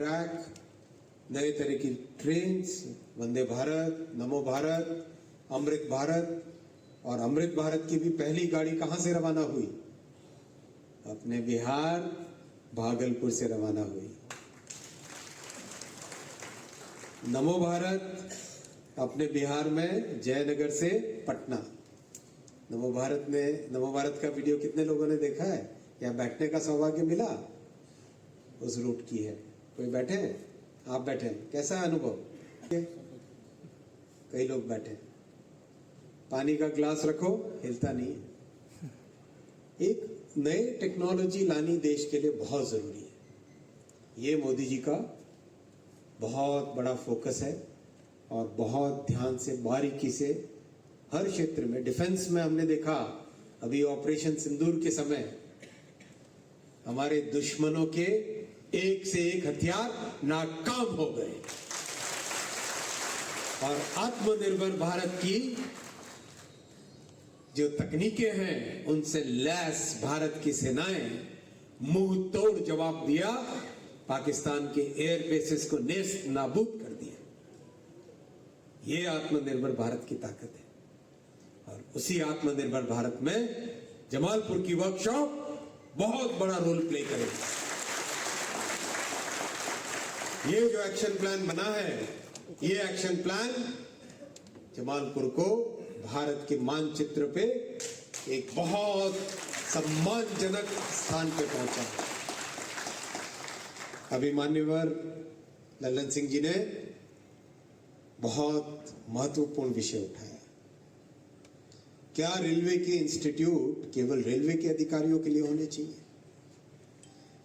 Track, नए तरह की ट्रेन्स, वंदे भारत, नमो भारत, अमृत भारत, और अमृत भारत की भी पहली गाड़ी कहां से रवाना हुई? अपने बिहार भागलपुर से रवाना हुई। नमो भारत अपने बिहार में जयनगर से पटना। नमो भारत का वीडियो कितने लोगों ने देखा है या बैठने का सौभाग्य मिला? उस रूट की है। कोई बैठे हैं? आप बैठे हैं, कैसा है अनुभव? कई लोग बैठे। पानी का ग्लास रखो, हिलता नहीं है। एक नए टेक्नोलॉजी लानी देश के लिए बहुत जरूरी है। ये मोदी जी का बहुत बड़ा फोकस है और बहुत ध्यान से, बारीकी से हर क्षेत्र में। डिफेंस में हमने देखा अभी ऑपरेशन सिंदूर के समय हमारे दुश्मनों के एक से एक हथियार नाकाम हो गए और आत्मनिर्भर भारत की जो तकनीकें हैं उनसे लैस भारत की सेनाएं मुंह तोड़ जवाब दिया, पाकिस्तान के एयर बेसेस को नेस्त नाबूद कर दिया। ये आत्मनिर्भर भारत की ताकत है और उसी आत्मनिर्भर भारत में जमालपुर की वर्कशॉप बहुत बड़ा रोल प्ले करेगी। ये जो एक्शन प्लान बना है, ये एक्शन प्लान जमालपुर को भारत के मानचित्र पे एक बहुत सम्मानजनक स्थान पे पहुंचा। अभी मान्यवर लल्लन सिंह जी ने बहुत महत्वपूर्ण विषय उठाया। क्या रेलवे के इंस्टीट्यूट केवल रेलवे के अधिकारियों के लिए होने चाहिए?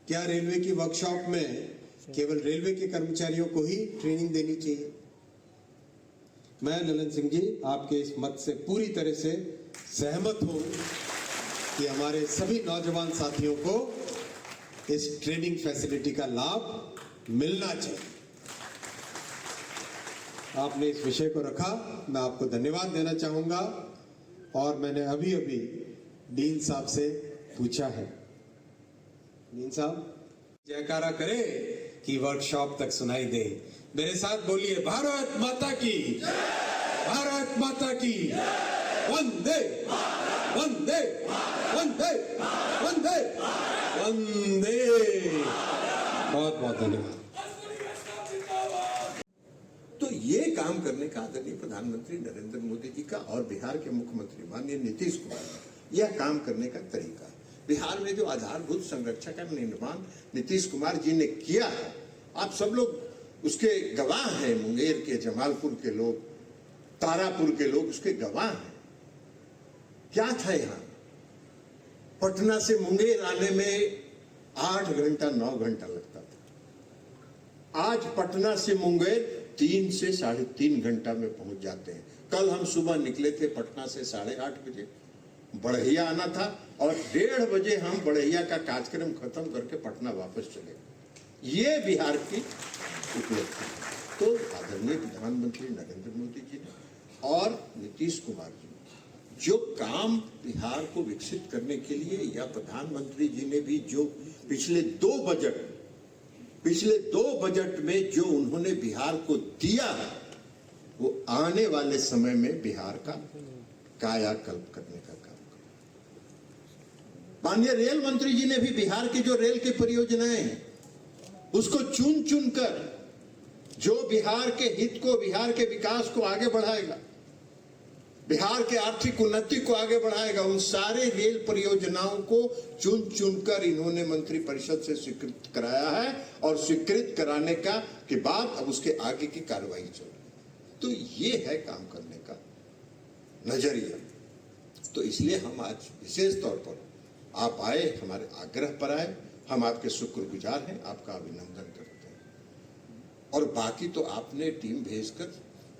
क्या रेलवे की वर्कशॉप में केवल रेलवे के कर्मचारियों को ही ट्रेनिंग देनी चाहिए? मैं लल्लन सिंह जी आपके इस मत से पूरी तरह से सहमत हूं कि हमारे सभी नौजवान साथियों को इस ट्रेनिंग फैसिलिटी का लाभ मिलना चाहिए। आपने इस विषय को रखा, मैं आपको धन्यवाद देना चाहूंगा। और मैंने अभी अभी डीन साहब से पूछा है, डीन साहब जयकारा करे कि वर्कशॉप तक सुनाई दे। मेरे साथ बोलिए, भारत माता की, भारत माता की, वंदे वंदे वंदे वंदे वंदे। बहुत बहुत धन्यवाद। तो ये काम करने का आदरणीय प्रधानमंत्री नरेंद्र मोदी जी का और बिहार के मुख्यमंत्री माननीय नीतीश कुमार का यह काम करने का तरीका। बिहार में जो आधारभूत संरचना का निर्माण नीतीश कुमार जी ने किया है, आप सब लोग उसके गवाह हैं। मुंगेर के, जमालपुर के लोग, तारापुर के लोग उसके गवाह हैं। क्या था यहाँ? पटना से मुंगेर आने में 8 घंटा 9 घंटा लगता था। आज पटना से मुंगेर 3 से 3.5 घंटा में पहुंच जाते हैं। कल हम सुबह निकले थे पटना से 8:30 बजे, बढ़ैया आना था और 1:30 बजे हम बढ़ैया का कार्यक्रम खत्म करके पटना वापस चले। ये बिहार की उपलब्धि। तो आदरणीय प्रधानमंत्री नरेंद्र मोदी जी ने और नीतीश कुमार जी ने जो काम बिहार को विकसित करने के लिए, या प्रधानमंत्री जी ने भी जो पिछले दो बजट में जो उन्होंने बिहार को दिया है, वो आने वाले समय में बिहार का कायाकल्प करने का काम कर। माननीय रेल मंत्री जी ने भी बिहार की जो रेल की परियोजनाएं हैं उसको चुन चुन कर जो बिहार के हित को, बिहार के विकास को आगे बढ़ाएगा, बिहार के आर्थिक उन्नति को आगे बढ़ाएगा, उन सारे रेल परियोजनाओं को चुन चुनकर इन्होंने मंत्री परिषद से स्वीकृत कराया है और स्वीकृत कराने का के बाद अब उसके आगे की कार्रवाई चल रही है। तो ये है काम करने का नजरिया। तो इसलिए हम आज विशेष तौर पर आप आए, हमारे आग्रह पर आए, हम आपके शुक्रगुजार हैं, आपका अभिनंदन करते हैं। और बाकी तो आपने टीम भेजकर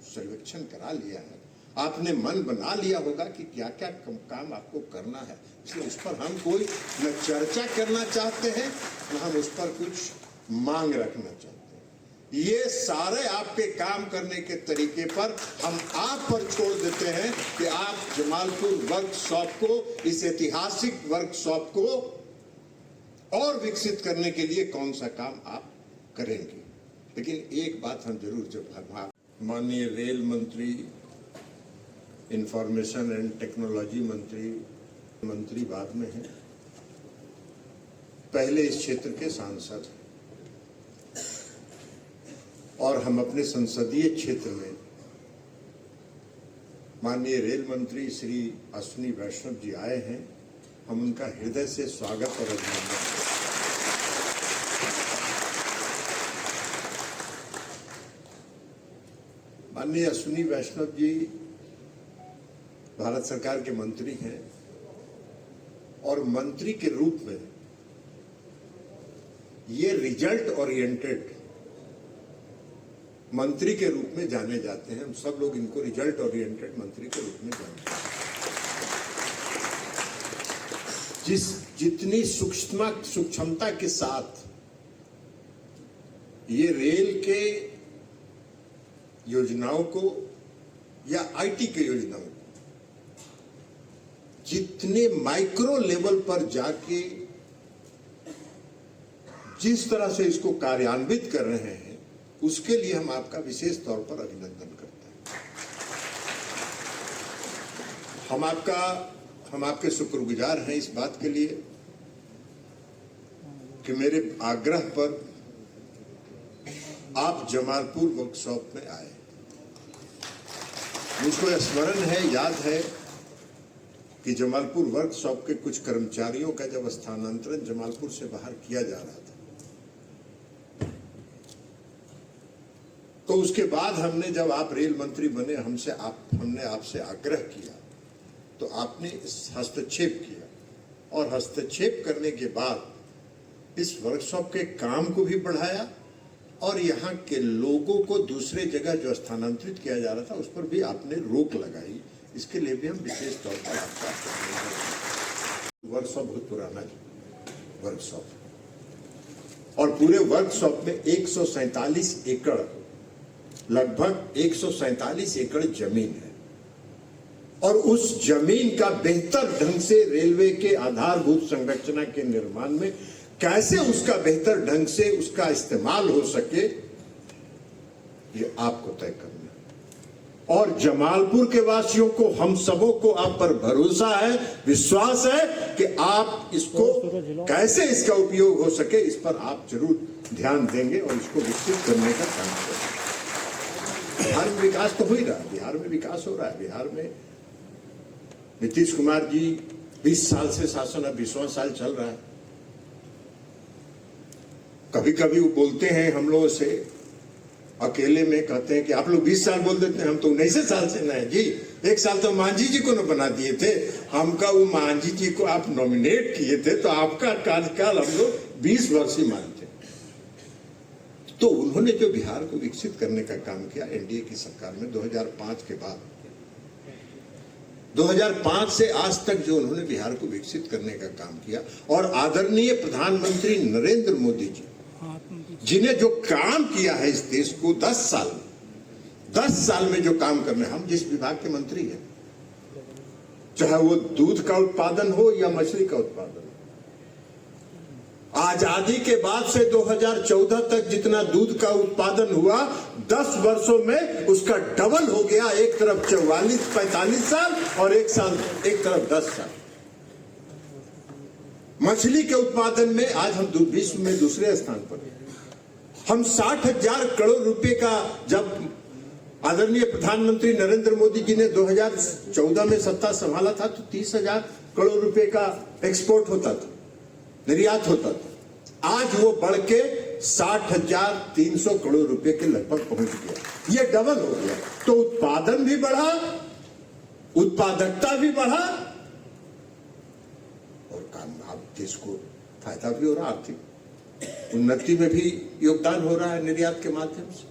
सर्वेक्षण करा लिया है, आपने मन बना लिया होगा कि क्या क्या काम आपको करना है, इसलिए उस पर हम कोई न चर्चा करना चाहते हैं न हम उस पर कुछ मांग रखना चाहते हैं। ये सारे आपके काम करने के तरीके पर हम आप पर छोड़ देते हैं कि आप जमालपुर वर्कशॉप को, इस ऐतिहासिक वर्कशॉप को और विकसित करने के लिए कौन सा काम आप करेंगे। लेकिन एक बात हम जरूर जो माननीय रेल मंत्री, इंफॉर्मेशन एंड टेक्नोलॉजी मंत्री बाद में हैं, पहले इस क्षेत्र के सांसद हैं और हम अपने संसदीय क्षेत्र में माननीय रेल मंत्री श्री अश्विनी वैष्णव जी आए हैं। हम उनका हृदय से स्वागत और अभिनंदन करते हैं। माननीय अश्विनी वैष्णव जी भारत सरकार के मंत्री हैं और मंत्री के रूप में ये रिजल्ट ओरिएंटेड मंत्री के रूप में जाने जाते हैं। हम सब लोग इनको रिजल्ट ओरिएंटेड मंत्री के रूप में जानते हैं। जितनी सूक्ष्मता के साथ ये रेल के योजनाओं को या आईटी के योजनाओं को जितने माइक्रो लेवल पर जाके जिस तरह से इसको कार्यान्वित कर रहे हैं, उसके लिए हम आपका विशेष तौर पर अभिनंदन करते हैं। हम आपके शुक्रगुजार हैं इस बात के लिए कि मेरे आग्रह पर आप जमालपुर वर्कशॉप में आए। मुझको स्मरण है, याद है कि जमालपुर वर्कशॉप के कुछ कर्मचारियों का जब स्थानांतरण जमालपुर से बाहर किया जा रहा था, तो उसके बाद हमने, जब आप रेल मंत्री बने, हमने आपसे आग्रह किया तो आपने हस्तक्षेप किया और हस्तक्षेप करने के बाद इस वर्कशॉप के काम को भी बढ़ाया और यहाँ के लोगों को दूसरे जगह जो स्थानांतरित किया जा रहा था उस पर भी आपने रोक लगाई। इसके लिए भी हम विशेष तौर पर आपका वर्कशॉप बहुत पुराना वर्कशॉप और पूरे वर्कशॉप में 147 एकड़, लगभग 147 एकड़ जमीन है और उस जमीन का बेहतर ढंग से रेलवे के आधारभूत संरचना के निर्माण में कैसे उसका बेहतर ढंग से उसका इस्तेमाल हो सके, ये आपको तय करना है। और जमालपुर के वासियों को, हम सबों को आप पर भरोसा है, विश्वास है कि आप इसको कैसे इसका उपयोग हो सके, इस पर आप जरूर ध्यान देंगे और इसको विकसित करने का काम करेंगे। बिहार में विकास तो हो ही रहा है, बिहार में विकास हो रहा है। बिहार में नीतीश कुमार जी 20 साल से शासन, अब 20वां साल चल रहा है। कभी कभी वो बोलते हैं हम लोगों से अकेले में, कहते हैं कि आप लोग 20 साल बोल देते हैं, हम तो 19 साल से नए जी। 1 साल तो मांझी जी को न बना दिए थे, हमका वो मांझी जी को आप नॉमिनेट किए थे, तो आपका कार्यकाल हम लोग 20 वर्ष ही मानते। तो उन्होंने जो बिहार को विकसित करने का काम किया एनडीए की सरकार में 2005 के बाद, 2005 से आज तक जो उन्होंने बिहार को विकसित करने का काम किया, और आदरणीय प्रधानमंत्री नरेंद्र मोदी जी जिन्हें जो काम किया है इस देश को 10 साल में जो काम करने, हम जिस विभाग के मंत्री हैं, चाहे वो दूध का उत्पादन हो या मछली का उत्पादन, आजादी के बाद से 2014 तक जितना दूध का उत्पादन हुआ, 10 वर्षों में उसका डबल हो गया। एक तरफ 44-45 साल और एक तरफ 10 साल। मछली के उत्पादन में आज हम विश्व में दूसरे स्थान पर हैं। हम 60,000 करोड़ रुपए का, जब आदरणीय प्रधानमंत्री नरेंद्र मोदी जी ने 2014 में सत्ता संभाला था, तो 30,000 करोड़ रुपए का एक्सपोर्ट होता था, निर्यात होता था। आज वो बढ़ के 60,300 करोड़ रुपए के लगभग पहुंच गया। ये डबल हो गया। तो उत्पादन भी बढ़ा, उत्पादकता भी बढ़ा और काम, आप देश को फायदा भी हो रहा, आर्थिक उन्नति में भी योगदान हो रहा है निर्यात के माध्यम से।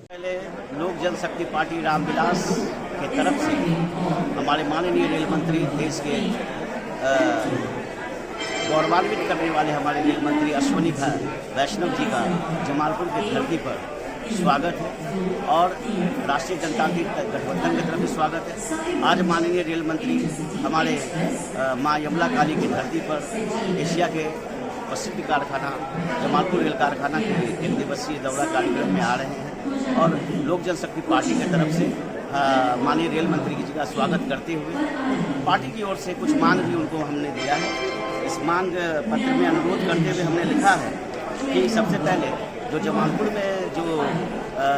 पहले लोक जनशक्ति पार्टी रामविलास के तरफ से हमारे माननीय रेल मंत्री, देश के गौरवान्वित करने वाले हमारे रेल मंत्री अश्विनी वैष्णव जी का जमालपुर की धरती पर स्वागत है और राष्ट्रीय जनतांत्रिक गठबंधन की तरफ भी स्वागत है। आज माननीय रेल मंत्री हमारे मां यमुना काली की धरती पर एशिया के प्रसिद्ध कारखाना जमालपुर रेल कारखाना के 1 दिवसीय दौरा कार्यक्रम में आ रहे हैं और लोक जनशक्ति पार्टी की तरफ से माननीय रेल मंत्री जी का स्वागत करते हुए पार्टी की ओर से कुछ मांग भी उनको हमने दिया है। इस मांग पत्र में अनुरोध करते हुए हमने लिखा है कि सबसे पहले जो जमालपुर में जो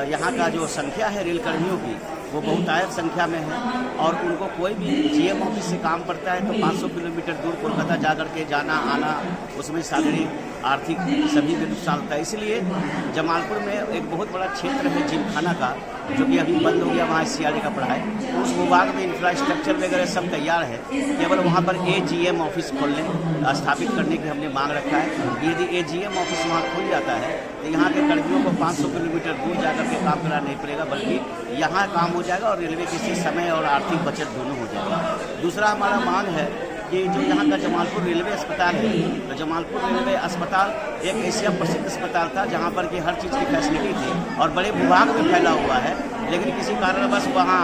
यहाँ का जो संख्या है रेल कर्मियों की वो बहुतायत संख्या में है और उनको कोई भी जीएम ऑफिस से काम पड़ता है तो 500 किलोमीटर दूर कोलकाता जा करके जाना आना उसमें शारीरिक आर्थिक सभी के नुकसान होता है। इसलिए जमालपुर में एक बहुत बड़ा क्षेत्र है जिमखाना का जो कि अभी बंद हो गया, वहाँ सीआरए का पढ़ाई, उस विभाग में इंफ्रास्ट्रक्चर वगैरह सब तैयार है, केवल वहाँ पर एजीएम ऑफिस खोलने स्थापित करने की हमने मांग रखा है। यदि एजीएम ऑफिस वहाँ खुल जाता है तो यहाँ के कर्मियों को 500 किलोमीटर दूर जाकर के काम करना नहीं पड़ेगा, बल्कि यहाँ काम हो जाएगा और रेलवे की से समय और आर्थिक बचत दोनों हो जाएगा। दूसरा हमारा मांग है कि जो यहाँ का जमालपुर रेलवे अस्पताल है, तो जमालपुर रेलवे अस्पताल एक एशिया प्रसिद्ध अस्पताल था जहाँ पर कि हर चीज़ की फैसिलिटी थी और बड़े विभाग में फैला हुआ है, लेकिन किसी कारणवश वहाँ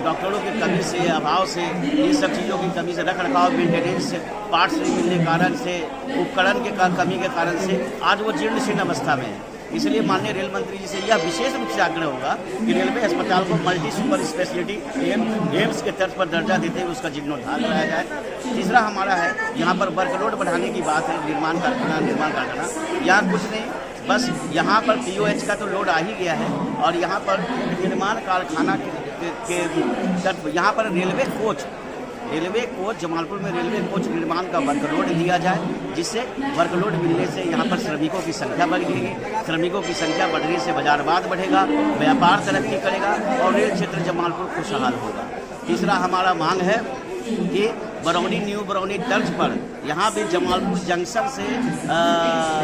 डॉक्टरों की कमी से, अभाव से, इन सब चीज़ों की कमी से, रख रखाव मेंटेनेंस से, पार्ट्स नहीं मिलने के कारण से, उपकरण के कमी के कारण से आज वो जीर्ण शीर्ण अवस्था में है। इसलिए माननीय रेल मंत्री जी से यह विशेष रूप से आग्रह होगा कि रेलवे अस्पताल को मल्टी सुपर स्पेशलिटी एम्स के तर्ज पर दर्जा देते हुए उसका जीर्णोद्धार कराया जाए। तीसरा हमारा है यहाँ पर वर्कलोड बढ़ाने की बात है, निर्माण कारखाना यहाँ कुछ नहीं, बस यहाँ पर पीओएच का तो लोड आ ही गया है और यहाँ पर निर्माण कारखाना के तर्ज यहाँ पर रेलवे कोच जमालपुर में रेलवे कोच निर्माण का वर्कलोड दिया जाए, जिससे वर्कलोड मिलने से यहाँ पर श्रमिकों की संख्या बढ़ेगी, श्रमिकों की संख्या बढ़ने से बाजारवाद बढ़ेगा, व्यापार तरक्की करेगा और रेल क्षेत्र जमालपुर खुशहाल होगा। तीसरा हमारा मांग है कि बरौनी न्यू बरौनी तर्ज पर यहाँ भी जमालपुर जंक्शन से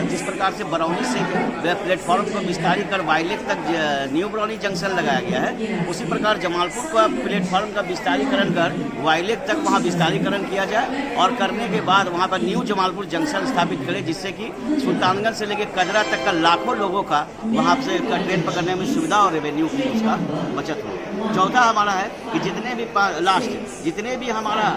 जिस प्रकार से बरौनी से प्लेटफॉर्म को विस्तारित कर वाइलेक तक न्यू बरौनी जंक्शन लगाया गया है, उसी प्रकार जमालपुर का प्लेटफॉर्म का विस्तारीकरण कर वाइलेक तक वहाँ विस्तारीकरण किया जाए और करने के बाद वहाँ पर न्यू जमालपुर जंक्शन स्थापित करें, जिससे कि सुल्तानगंज से लेकर कजरा तक का लाखों लोगों का वहाँ से ट्रेन पकड़ने में सुविधा और रेवेन्यू की उसका बचत हो। चौथा हमारा है कि जितने भी हमारा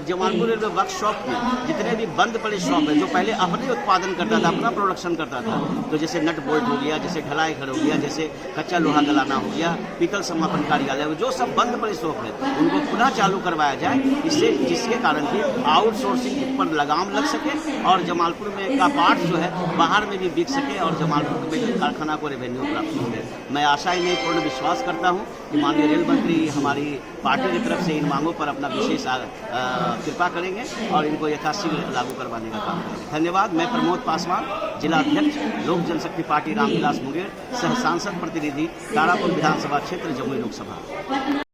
जमालपुर रेलवे वर्कशॉप में जितने भी बंद पड़े शॉप है जो पहले अपने उत्पादन करता था, अपना प्रोडक्शन करता था, तो जैसे नट बोल्ट हो गया, जैसे ढलाई घर हो गया, जैसे कच्चा लोहा गलाना हो गया, पीतल समापन कार्यालय, जो सब बंद पड़े शॉप है उनको पुनः चालू करवाया जाए, जिसके कारण भी आउटसोर्सिंग पर लगाम लग सके और जमालपुर में का पार्ट जो है बाहर में भी बिक सके और जमालपुर में कारखाना को रेवेन्यू प्राप्त हो सके। मैं आशा ही नहीं पूर्ण विश्वास करता हूँ कि माननीय रेल मंत्री हमारी पार्टी की तरफ से इन मांगों पर अपना विशेष कृपा करेंगे और इनको यथाशीघ्र लागू करवाने का काम करेंगे। धन्यवाद। मैं प्रमोद पासवान, जिला अध्यक्ष लोक जनशक्ति पार्टी रामविलास मुंगेर, सह सांसद प्रतिनिधि तारापुर विधानसभा क्षेत्र जमुई लोकसभा।